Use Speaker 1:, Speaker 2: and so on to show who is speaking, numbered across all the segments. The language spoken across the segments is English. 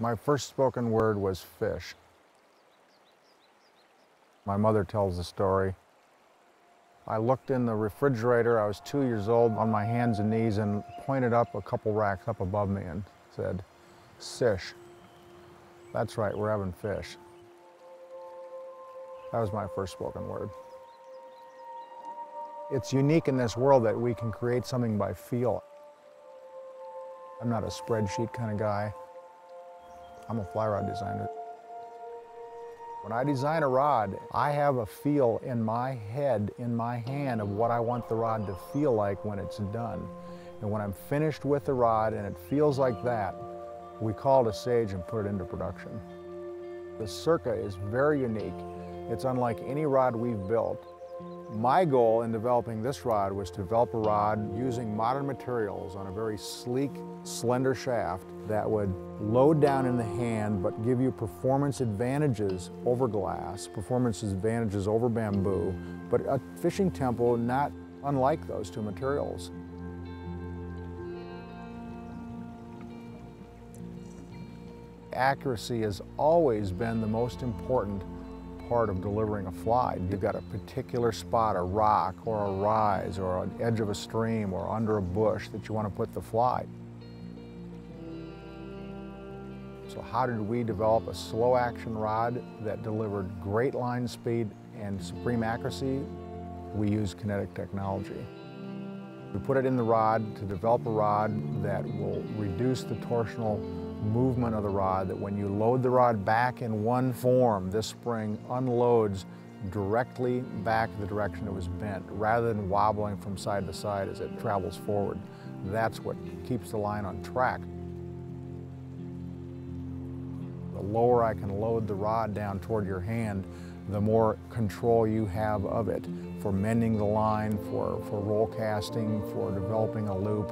Speaker 1: My first spoken word was fish. My mother tells the story. I looked in the refrigerator, I was 2 years old, on my hands and knees and pointed up a couple racks up above me and said, "Sish." That's right, we're having fish. That was my first spoken word. It's unique in this world that we can create something by feel. I'm not a spreadsheet kind of guy. I'm a fly rod designer. When I design a rod, I have a feel in my head, in my hand, of what I want the rod to feel like when it's done. And when I'm finished with the rod and it feels like that, we call it a sage and put it into production. The CIRCA is very unique. It's unlike any rod we've built. My goal in developing this rod was to develop a rod using modern materials on a very sleek, slender shaft that would load down in the hand but give you performance advantages over glass, performance advantages over bamboo, but a fishing tempo not unlike those two materials. Accuracy has always been the most important part of delivering a fly. You've got a particular spot, a rock or a rise or an edge of a stream or under a bush that you want to put the fly. So how did we develop a slow action rod that delivered great line speed and supreme accuracy? We used Konnetic technology. We put it in the rod to develop a rod that will reduce the torsional movement of the rod, that when you load the rod back in one form, this spring unloads directly back the direction it was bent, rather than wobbling from side to side as it travels forward. That's what keeps the line on track. The lower I can load the rod down toward your hand, the more control you have of it for mending the line, for roll casting, for developing a loop.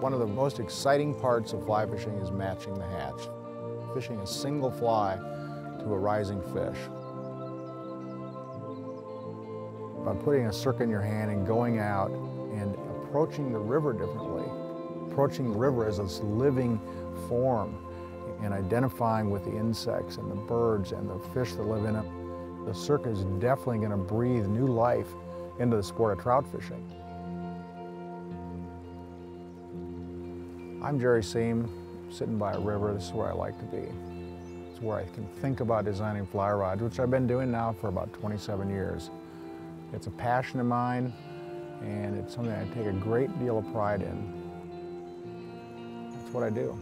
Speaker 1: One of the most exciting parts of fly fishing is matching the hatch. Fishing a single fly to a rising fish. By putting a CIRCA in your hand and going out and approaching the river differently, approaching the river as this living form and identifying with the insects and the birds and the fish that live in it, the CIRCA is definitely going to breathe new life into the sport of trout fishing. I'm Jerry Seam, sitting by a river. This is where I like to be. It's where I can think about designing fly rods, which I've been doing now for about 27 years. It's a passion of mine, and it's something I take a great deal of pride in. That's what I do.